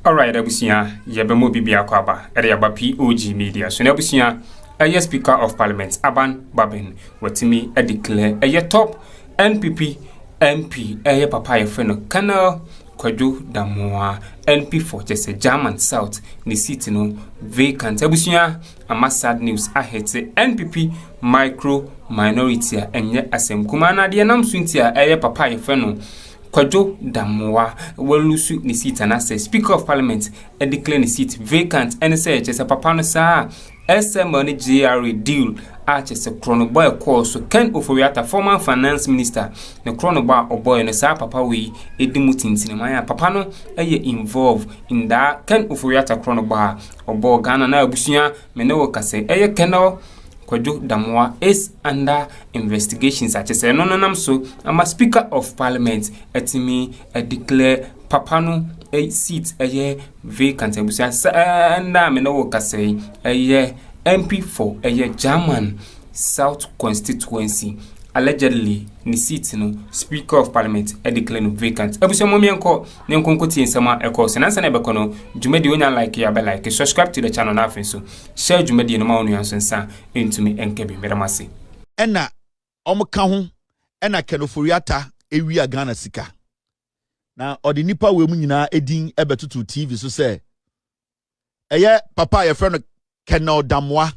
Alright, Abusia, Yabemo Bibia Kwaba, Eriaba POG Media. So Abusia, a Speaker of Parliament, Bagbin, what to me, declare a top NPP MP, a papa friend, Colonel Kwaju Damoa, NP for just a German South, the city no vacant. Abusia, a sad news. I hate the NPP micro minority, and yet as a Kumana, the Nam Swintia, a papa friend. Kwajo Damoa will lose the seat and as Speaker of Parliament and declare the seat vacant and say just a papa no sa SM money GRA deal arches a chronoboy call so Ken Oforiata former finance minister the chronobar or boy and sa papa we edimutin cinema papa no involved in that Ken Oforiata chronobar or boy Ghana na busia meno kase Kenno Kwajo Damoa is under investigations such as no so I'm a Speaker of Parliament at me declare Papano a seat a year vacant and me no say a year MP for a year German South constituency allegedly ni seat no Speaker of Parliament declare vacant abuso mo mienko ne nkonko tie nsama eko senansa na beko no dwumadi onya like ya be like subscribe to the channel na afin so share dwumadi no ma onu yanso into me enkebi meramase ena omka ho ena kenoforiata ewi Ghana sika na odi nipa we mu nyina edin ebetutu TV so say eye papa ye friend Colonel Damoa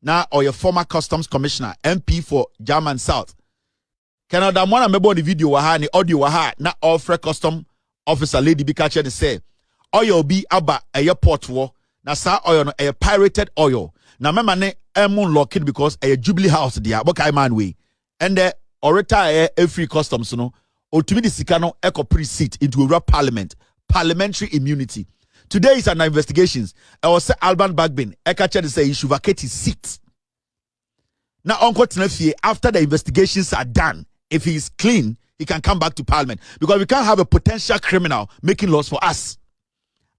na or your former customs commissioner MP for German South Colonel Damoa na mebo the video wa ha ni audio wa ha na offer custom officer lady bi ka che say oil bi aba airport wo na sa oil no a pirated oil na mema ne emu lock it because a Jubilee House dia bokai man we and the retire a free customs no otumi di sika no ekopri seat into a parliamentary immunity. Today is an investigations. I was say Alban Bagbin. Eka say he should vacate his seat. Now, Uncle Tenefie, after the investigations are done, if he is clean, he can come back to Parliament because we can't have a potential criminal making laws for us.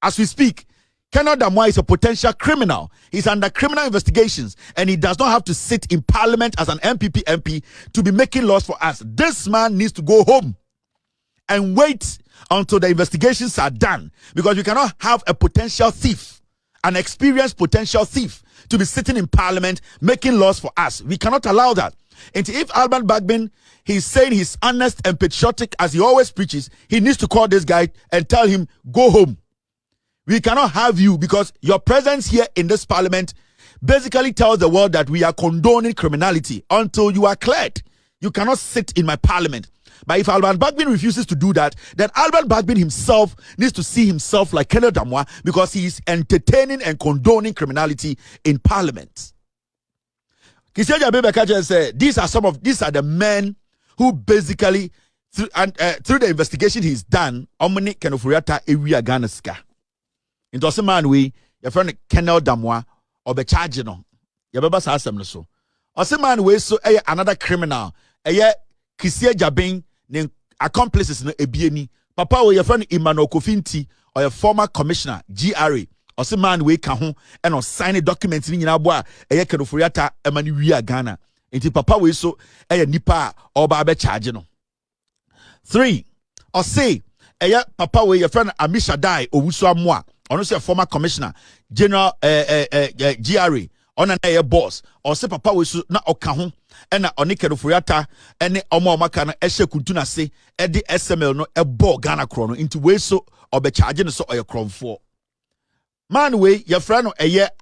As we speak, Colonel Damoa is a potential criminal. He's under criminal investigations, and he does not have to sit in Parliament as an NPP MP to be making laws for us. This man needs to go home and wait until the investigations are done, because we cannot have a potential thief, an experienced potential thief, to be sitting in Parliament making laws for us. We cannot allow that. And if Alban Bagbin, he's saying he's honest and patriotic as he always preaches, he needs to call this guy and tell him, go home. We cannot have you, because your presence here in this Parliament basically tells the world that we are condoning criminality until you are cleared. You cannot sit in my Parliament. But if Alban Bagbin refuses to do that, then Alban Bagbin himself needs to see himself like Colonel Damoa, because he is entertaining and condoning criminality in Parliament. Kisyaja Bebekaja said, these are the men who basically, through the investigation he's done, Omni Kenoforiata Area Ghana Ska. Into a man we, your friend Colonel Damoa, or be charge no. Your babas ask them so. Or some man we so another criminal, Kisyaja Bing, ne accomplices no ebieni papa we your friend Emmanuel Kofinti or your former commissioner GRA or some man we ka ho and on sign documents ni nyina bo a Kenoforiata emani wi Ghana enti papa we so nipa oba be charge no. 3 or say papa we your friend Amisha Dai Owusu Amoa ono say former commissioner general GRA on an boss or say papa we so na oka ho ena oni Kenoforiata ene omaka na ehye kuntuna se edi SML no ebo Ghana kro no into we so obe charge no so oye kronfo man we your friend no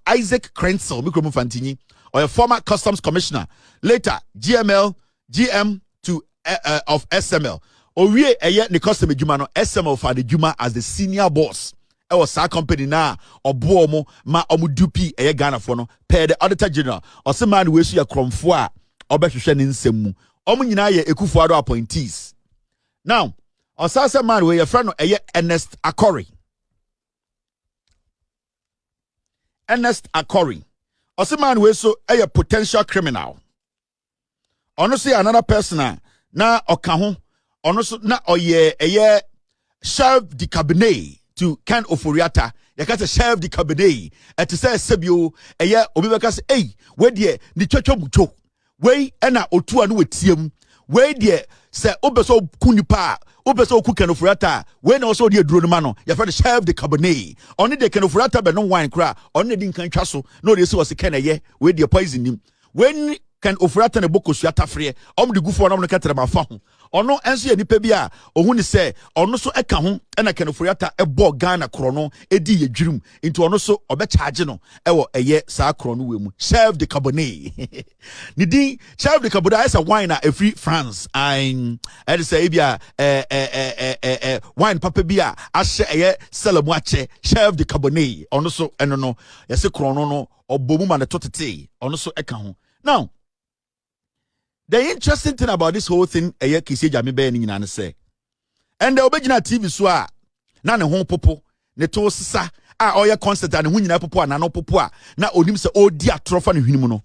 Isaac Crensel mikromu fantinyi or your former customs commissioner later GM to of SML owie ne custom adwuma no SML for the juma as the senior boss. I was a company na obo ma omudupi Ghana for no per the auditor general or some man we so ya kromfo a obehwehwe ne nsem mu omu nyina ye Akuffo appointees. Now osasa man we your friend no Ernest Akori osi man we so potential criminal. Honestly another person na oka ho ono so na oye chef de cabinet to Ken Oforiata. You can say chef de cabinet et say sebio obi beka say we de ni chocho mucho we na otu anu wetiem we dear say obeso kunipa obeso ku kenofurata we na also de duro no ma no ya fa de chef de cabernet oni de kenofurata be no wine kra oni de nkan twa so no de se was ken eye we de poison nim when can ofurata ne bokosu atafre de gufo no ketere ma fa ho ono enso ye nipa bi a ohun ni se ono so eka ho na can ofurata ebo Ghana kro no edi ye dwirum into ono so obe charge no ewo eye saa kro no we mu chef de cabernet ni din chef de cabernet is a wine a free France and say bia wine papa bi a ahye eye selemu ache chef de cabernet ono so eno no ye se kro no obomu ma ne totete ono so eka ho. Now, the interesting thing about this whole thing, say, and the original TV so na ne ho popo, ne to sisa, oya concert and hunyina popo and no popo, na onim se odi atrofa ne hwinimu no.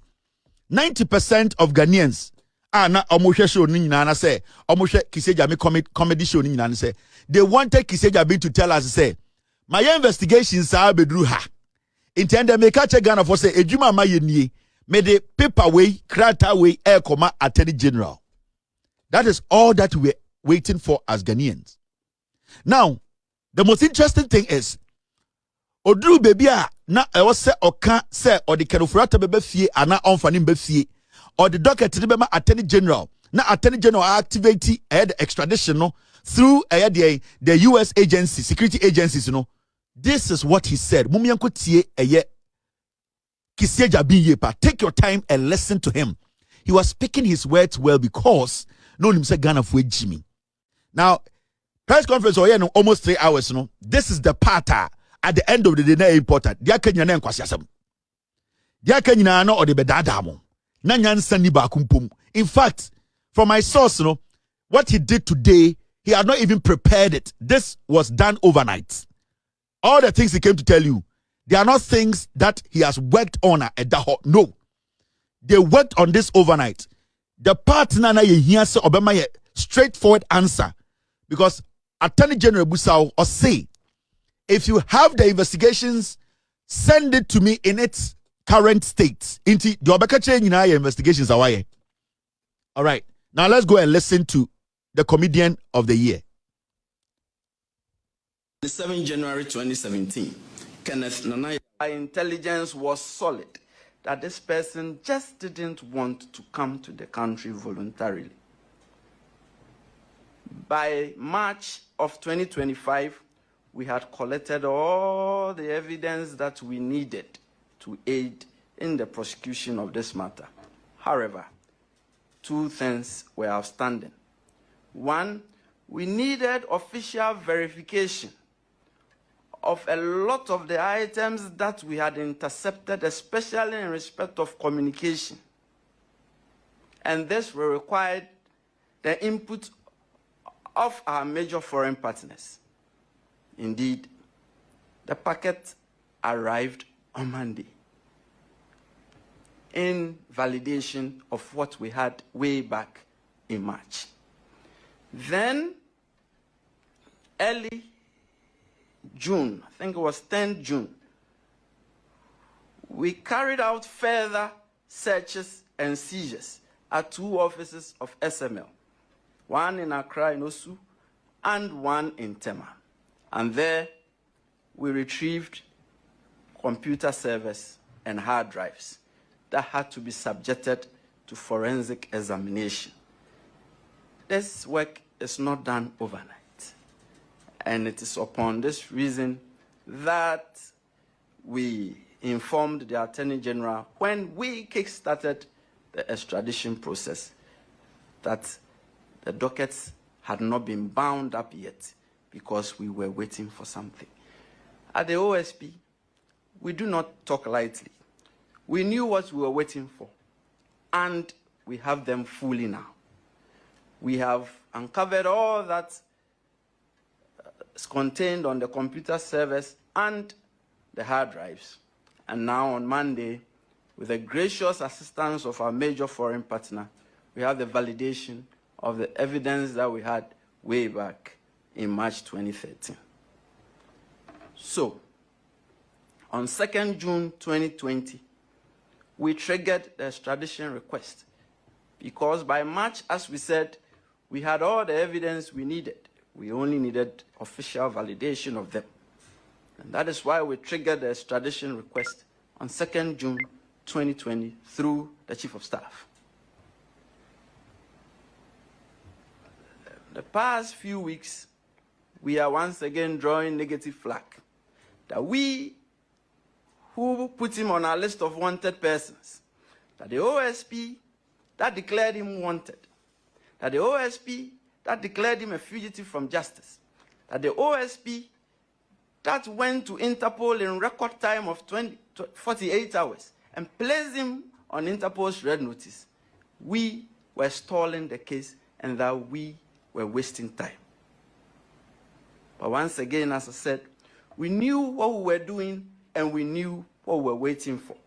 90% of Ghanaians na omohwe show ni nyina na say, omohwe Kisejame comedy show ni nyina na say, they wanted Kisejame to tell us say, my investigations are bedru ha. Intend make catch Ghana for say ejuma ma ye may the paper way, krata way, air comma, attorney general. That is all that we're waiting for as Ghanaians. Now, the most interesting thing is, Odru baby na ewo se oka se or the kenofurata bebe fie ana onfani be fie or the docket bema attorney general na attorney general activate the extradition no through the US agency security agencies you know. This is what he said. Mumianko tie take your time and listen to him. He was speaking his words well because no him say Ghana for Jimmy. Now, press conference almost 3 hours. No, this is the part at the end of the day important. Dia Kenya na nkwasiasem. Dia Kenya na or the bedadamo. Na nyansa ni ba kumpum. In fact, from my source, what he did today, he had not even prepared it. This was done overnight. All the things he came to tell you, they are not things that he has worked on at Daho. No. They worked on this overnight. The partner na ye hear say Obama straightforward answer. Because Attorney General Busau or say, if you have the investigations, send it to me in its current state. Inti the Obaka chain in our investigations are why. All right. Now let's go and listen to the comedian of the year. The 7th January 2017. Kenneth Nanai. Our intelligence was solid that this person just didn't want to come to the country voluntarily. By March of 2025, we had collected all the evidence that we needed to aid in the prosecution of this matter. However, 2 things were outstanding. One, we needed official verification of a lot of the items that we had intercepted, especially in respect of communication. And this will require the input of our major foreign partners. Indeed, the packet arrived on Monday in validation of what we had way back in March. Then, early June, I think it was 10 June, we carried out further searches and seizures at 2 offices of SML, one in Accra in Osu and one in Tema. And there we retrieved computer servers and hard drives that had to be subjected to forensic examination. This work is not done overnight. And it is upon this reason that we informed the Attorney General when we kick-started the extradition process that the dockets had not been bound up yet because we were waiting for something. At the OSP, we do not talk lightly. We knew what we were waiting for, and we have them fully now. We have uncovered all that is contained on the computer servers and the hard drives. And now on Monday, with the gracious assistance of our major foreign partner, we have the validation of the evidence that we had way back in March 2013. So, on 2nd June 2020, we triggered the extradition request because by March, as we said, we had all the evidence we needed. We only needed official validation of them. And that is why we triggered the extradition request on 2nd June 2020 through the Chief of Staff. The past few weeks, we are once again drawing negative flag that we who put him on our list of wanted persons, that the OSP that declared him wanted, that the OSP that declared him a fugitive from justice, that the OSP that went to Interpol in record time of 48 hours and placed him on Interpol's red notice, we were stalling the case and that we were wasting time. But once again, as I said, we knew what we were doing and we knew what we were waiting for.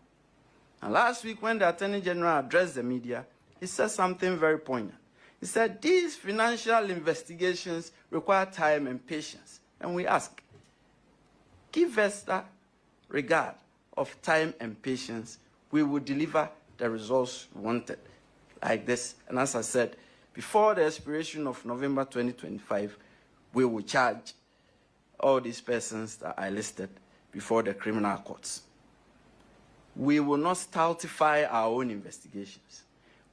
And last week when the Attorney General addressed the media, he said something very poignant. He said, these financial investigations require time and patience. And we ask, give us that regard of time and patience, we will deliver the results we wanted, like this. And as I said, before the expiration of November 2025, we will charge all these persons that I listed before the criminal courts. We will not stultify our own investigations.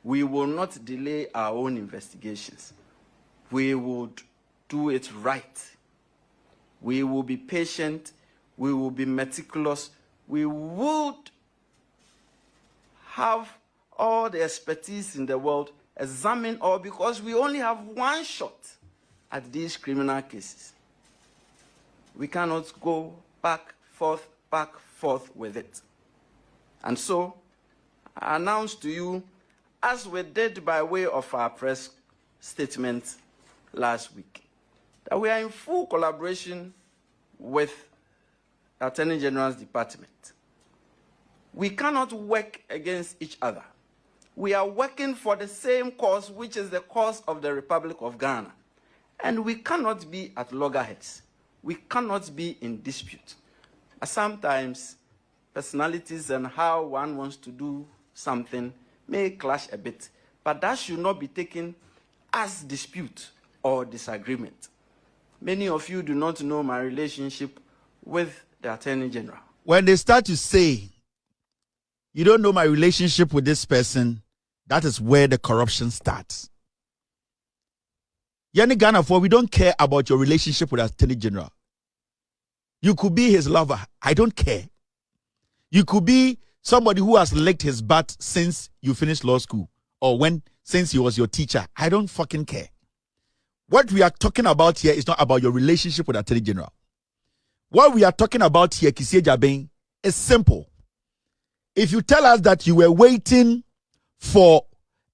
We will not delay our own investigations. We would do it right. We will be patient. We will be meticulous. We would have all the expertise in the world examine all, because we only have one shot at these criminal cases. We cannot go back, forth with it. And so, I announce to you, as we did by way of our press statement last week, that we are in full collaboration with the Attorney General's Department. We cannot work against each other. We are working for the same cause, which is the cause of the Republic of Ghana. And we cannot be at loggerheads. We cannot be in dispute. Sometimes, personalities and how one wants to do something may clash a bit, but that should not be taken as dispute or disagreement. Many of you do not know my relationship with the Attorney General. When they start to say, you don't know my relationship with this person, that is where the corruption starts. Yani Ghana, we don't care about your relationship with the Attorney General. You could be his lover. I don't care. You could be somebody who has licked his butt since you finished law school, or since he was your teacher. I don't fucking care. What we are talking about here is not about your relationship with the Attorney General. What we are talking about here, Kisie Jabin, is simple. If you tell us that you were waiting for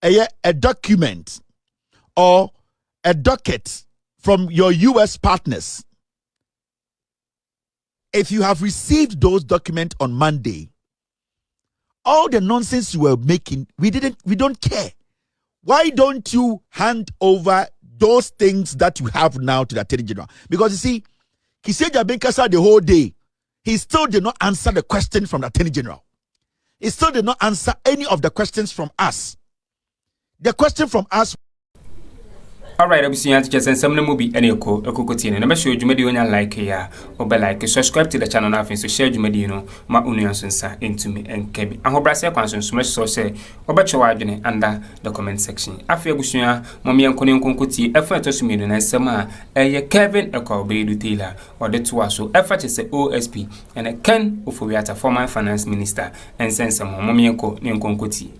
a document or a docket from your US partners, if you have received those documents on Monday, all the nonsense you were making, we don't care. Why don't you hand over those things that you have now to the Attorney General? Because you see, Kisie Jabin Kasa the whole day, he still did not answer the question from the Attorney General. He still did not answer any of the questions from us. The question from us. All right, I'm seeing just some movie any eko na show you media like ya or like subscribe to the channel now so share you media ma unions into me and kebi and hobrase kwanso so much so say obacho wadwene under the comment section afia busua mommy enkonen konkoti efa to so media na nsema Kevin Ekobedu Taylor or the two so efa to say OSP and Ken Ufowiata former finance minister and sense mommy enko konkoti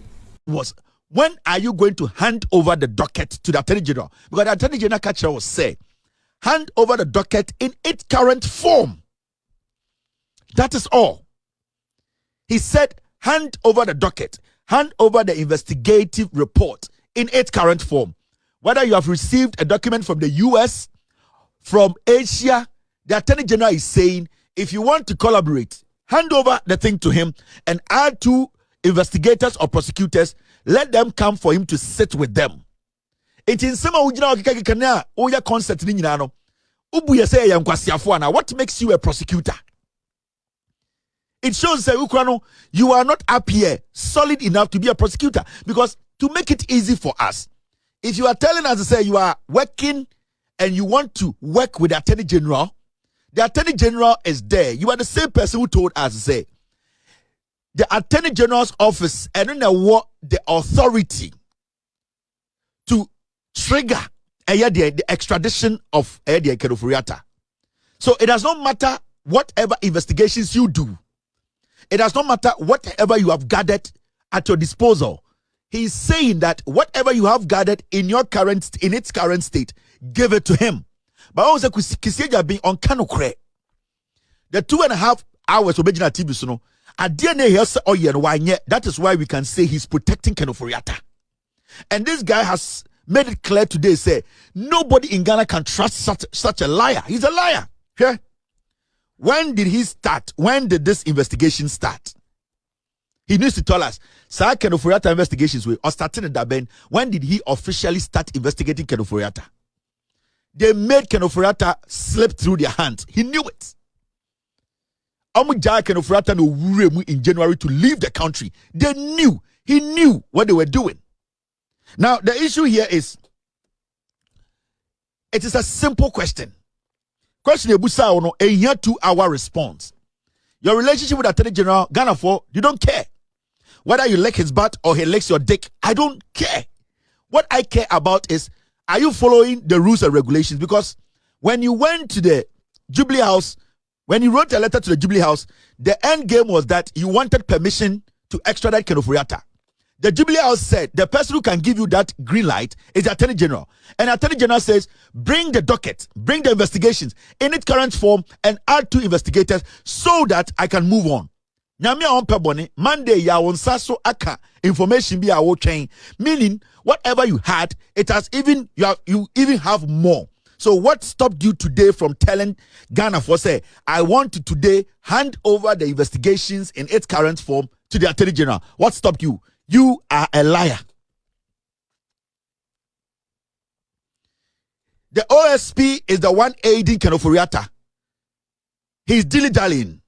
was when are you going to hand over the docket to the Attorney General? Because the Attorney General catcher will say, hand over the docket in its current form. That is all. He said, hand over the docket, hand over the investigative report in its current form. Whether you have received a document from the US, from Asia, the Attorney General is saying, if you want to collaborate, hand over the thing to him and add 2 investigators or prosecutors. Let them come for him to sit with them. It is some oya concept ni nyina no. Ubu ye say ya nkwasiafo na. What makes you a prosecutor? It shows that you are not up here solid enough to be a prosecutor, because to make it easy for us. If you are telling us to say you are working and you want to work with the Attorney General is there. You are the same person who told us to say the Attorney General's office and then the authority to trigger the extradition of the Kenoforiata. So it does not matter whatever investigations you do. It does not matter whatever you have gathered at your disposal. He's saying that whatever you have gathered in its current state, give it to him. But also Kisieja being on Kanokre. The 2.5 hours of original TV so that is why we can say he's protecting Kenoforiata. And this guy has made it clear today, say nobody in Ghana can trust such a liar. He's a liar. Yeah. When did he start? When did this investigation start? He needs to tell us. Sir Kenoforiata investigations or starting in Daben. When did he officially start investigating Kenoforiata? They made Kenoforiata slip through their hands. He knew it. Kenoforiata in January to leave the country. They knew. He knew what they were doing. Now, the issue here is, it is a simple question. Question a 2-hour response. Your relationship with Attorney General, Ghana for, you don't care. Whether you lick his butt or he licks your dick, I don't care. What I care about is, are you following the rules and regulations? Because when you went to the Jubilee House, when you wrote a letter to the Jubilee House, the end game was that you wanted permission to extradite Kenoforiata. The Jubilee House said the person who can give you that green light is the Attorney General. And the Attorney General says, bring the docket, bring the investigations in its current form and add 2 investigators so that I can move on. Nyamia on pebone, Monday ya wonsaso aka information be our chain. Meaning, whatever you had, it has even, you even have more. So what stopped you today from telling Ghana for say, I want to today hand over the investigations in its current form to the Attorney General? What stopped you? You are a liar. The OSP is the one aiding Kenoforiata. He's dilly-dallying.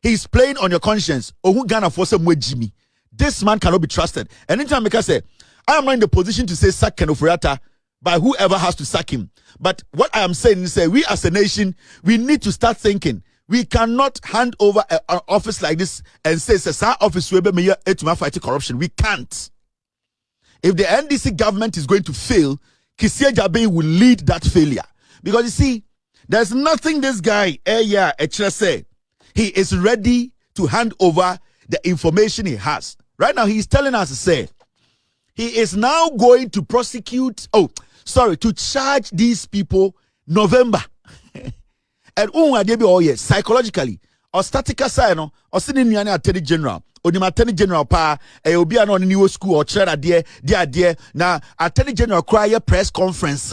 He's playing on your conscience. Oh, Ghana for some way, Jimmy. This man cannot be trusted. And anytime I say, I am not in the position to say sack Kenoforiata by whoever has to sack him. But what I am saying is, we as a nation, we need to start thinking. We cannot hand over an office like this and say, "Sir, office will be to fight corruption." We can't. If the NDC government is going to fail, Kisieja will lead that failure. Because you see, there's nothing this guy, say, he is ready to hand over the information he has. Right now, he's telling us to say, he is now going to to charge these people November. And psychologically or statical side or sitting in Attorney General or the Attorney General will be an new school or chair dear now Attorney General cry a press conference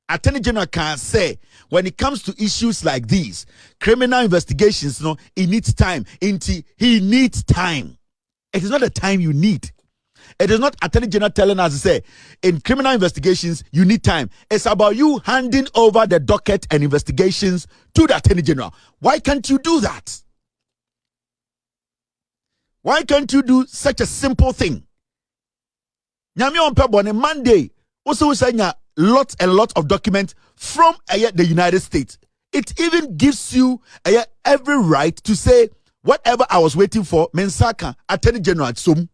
Attorney General can say when it comes to issues like these criminal investigations it needs time. He needs time. It is not the time you need. It is not Attorney General telling us to say, in criminal investigations, you need time. It's about you handing over the docket and investigations to the Attorney General. Why can't you do that? Why can't you do such a simple thing? Nyame on pebone Monday, also saying lots and lots of documents from the United States. It even gives you every right to say, whatever I was waiting for, Mensaka, Attorney General at Sum.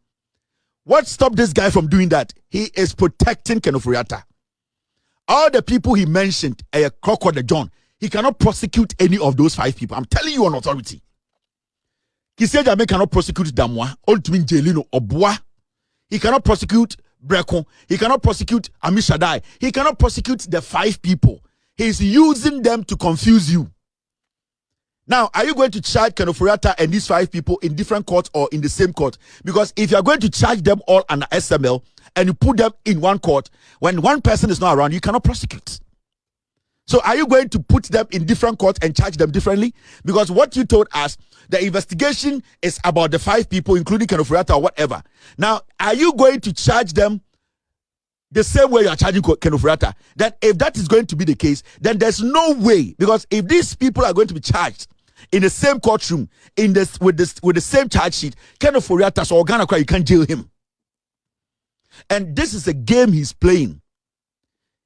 What stopped this guy from doing that? He is protecting Kenoforiata. All the people he mentioned, Crocodile John, he cannot prosecute any of those 5 people. I'm telling you on authority. Kisieja cannot prosecute Damwa, Ultimin Jelino, Obwa. He cannot prosecute Brekon. He cannot prosecute Amishadai. He cannot prosecute the 5 people. He's using them to confuse you. Now, are you going to charge Kenoforiata and these 5 people in different courts or in the same court? Because if you are going to charge them all under SML and you put them in one court, when one person is not around, you cannot prosecute. So are you going to put them in different courts and charge them differently? Because what you told us, the investigation is about the 5 people, including Kenoforiata or whatever. Now, are you going to charge them the same way you are charging Kenoforiata? Then if that is going to be the case, then there's no way. Because if these people are going to be charged in the same courtroom, with the same charge sheet, Kenoforiata or Ghana, you can't jail him. And this is a game he's playing.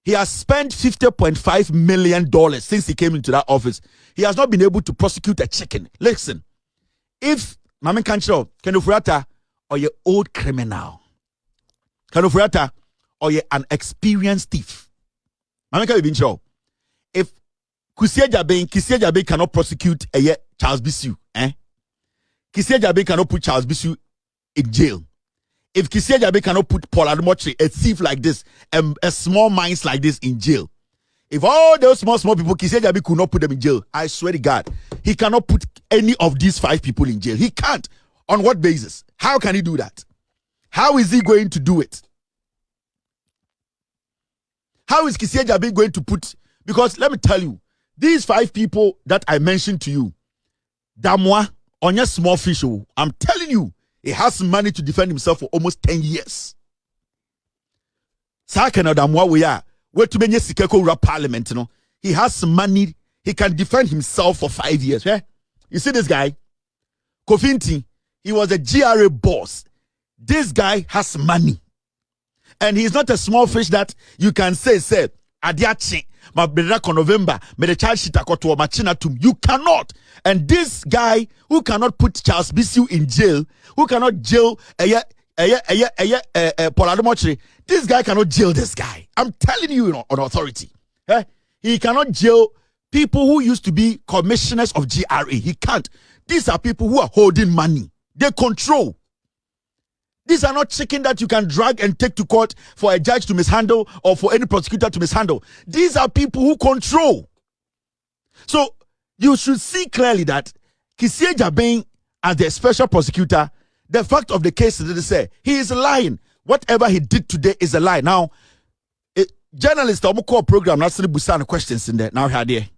He has spent $50.5 million since he came into that office. He has not been able to prosecute a chicken. Listen, if Mami Kancho, Kenofurata, or your old criminal, Kenofurata, or you're an experienced thief, Mami Kancho, if Kusia Jabe cannot prosecute a Charles Bisu, Kusia Jabe cannot put Charles Bisu in jail. If Kusia Jabe cannot put Paul Admotre, a thief like this, a small minds like this in jail, if all those small people, Kusia Jabe could not put them in jail, I swear to God, he cannot put any of these 5 people in jail. He can't. On what basis? How can he do that? How is he going to do it? How is Kusia Jabe going to put? Because let me tell you, these 5 people that I mentioned to you, Damwa, on your small fish, I'm telling you, he has money to defend himself for almost 10 years. Sakana Damwa, we are. Where to be Sikeko parliament, you know. He has money. He can defend himself for 5 years. Yeah? You see this guy? Kofinti, he was a GRA boss. This guy has money. And he's not a small fish that you can say, Adiachi, my brother November, me the child shit akoto machina tum. You cannot. And this guy who cannot put Charles Bisu in jail, who cannot jail Paul Admotre, this guy cannot jail this guy. I'm telling you on authority. He cannot jail people who used to be commissioners of GRA. He can't. These are people who are holding money. They control. These are not chicken that you can drag and take to court for a judge to mishandle or for any prosecutor to mishandle. These are people who control. So you should see clearly that Kusia Jabe, as the special prosecutor, the fact of the case is that they say he is lying. Whatever he did today is a lie. Now, journalists are call program not to busan questions in there. Now, Shadia.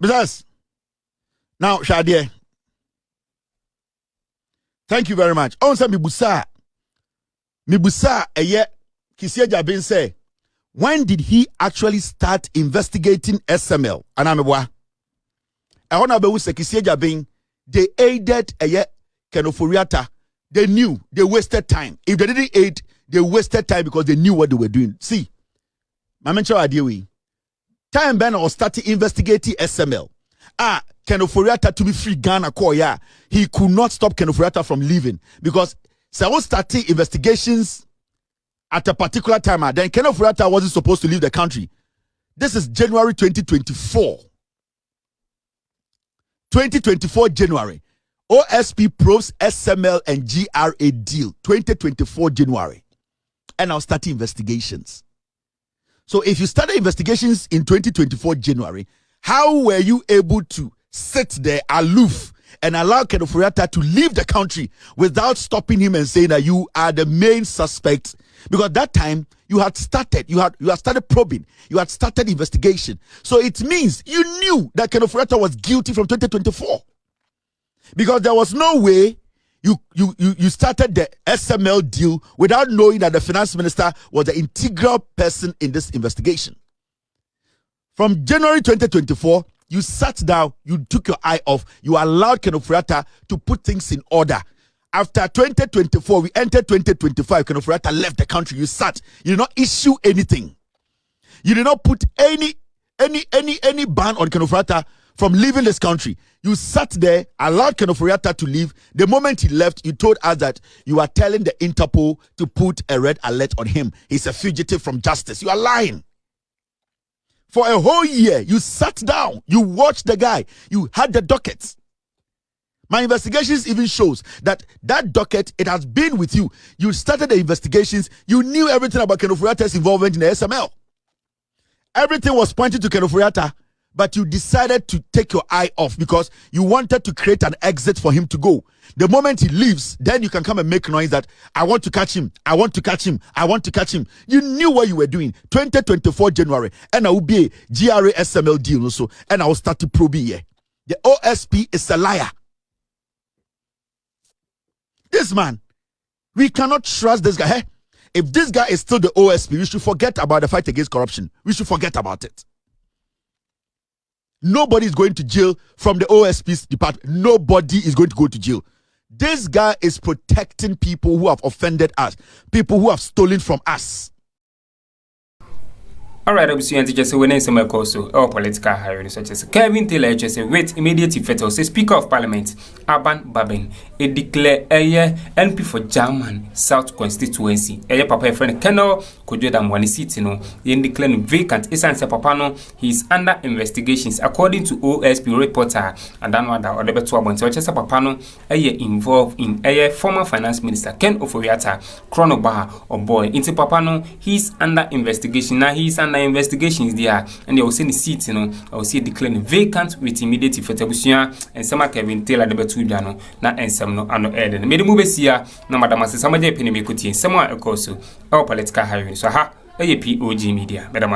Because now, Shadia. Thank you very much. Onsa mibusa eye Kusia Jabe say, when did he actually start investigating SML? Anamebwa. I want to be with Kusia Jabe. They aided eye Kenoforiata. They knew they wasted time. If they didn't aid, they wasted time because they knew what they were doing. See, my mentor Adewi. Time Ben was starting investigating SML. Kenoforiata to be free Ghana Koya. He could not stop Kenoforiata from leaving because Sao starting investigations at a particular time. Then Kenoforiata wasn't supposed to leave the country. This is January 2024. 2024 January. OSP probes SML and GRA deal. 2024 January. And I'll start investigations. So if you started investigations in 2024 January, how were you able to sit there aloof and allow Kenoforiata to leave the country without stopping him and saying that you are the main suspect? Because that time you had started probing, you had started investigation. So it means you knew that Kenoforiata was guilty from 2024. Because there was no way you started the SML deal without knowing that the finance minister was the integral person in this investigation. From January 2024, you sat down, you took your eye off, you allowed Kenoforiata to put things in order. After 2024, we entered 2025, Kenoforiata left the country. You sat, you did not issue anything. You did not put any ban on Kenoforiata from leaving this country. You sat there, allowed Kenoforiata to leave. The moment he left, you told us that you are telling the Interpol to put a red alert on him. He's a fugitive from justice. You are lying. For a whole year, you sat down, you watched the guy, you had the dockets. My investigations even shows that docket, it has been with you. You started the investigations, you knew everything about Kenoforiata's involvement in the SML. Everything was pointing to Kenoforiata, but you decided to take your eye off because you wanted to create an exit for him to go. The moment he leaves, then you can come and make noise that I want to catch him, I want to catch him, I want to catch him. You knew what you were doing. 2024 January, and I will be a GRA SML deal also, and I will start to probe here. The OSP is a liar. This man, we cannot trust this guy. If this guy is still the OSP, we should forget about the fight against corruption. We should forget about it. Nobody is going to jail from the OSP's department. Nobody is going to go to jail. This guy is protecting people who have offended us, people who have stolen from us. Alright, I'm seeing just when in some also or political hiring such as Kevin Taylor just with immediate effect or say Speaker of Parliament Bagbin it declare a year NP for German South constituency. A papa friend Colonel Kojoda one seat in declare vacant is answer papa no he is under investigations according to OSP reporter and then one that or the better one so just papa no a year involved in a former finance minister Ken Oforiata Chronobar or boy into papa no he's under investigation now he's under investigations there and they will see the seat I will see declaring vacant with immediate effect and some Kevin Taylor the betu no na and some no ano eden me move here na madam asamaje penny me kuti some also our political hiring so POG Media madam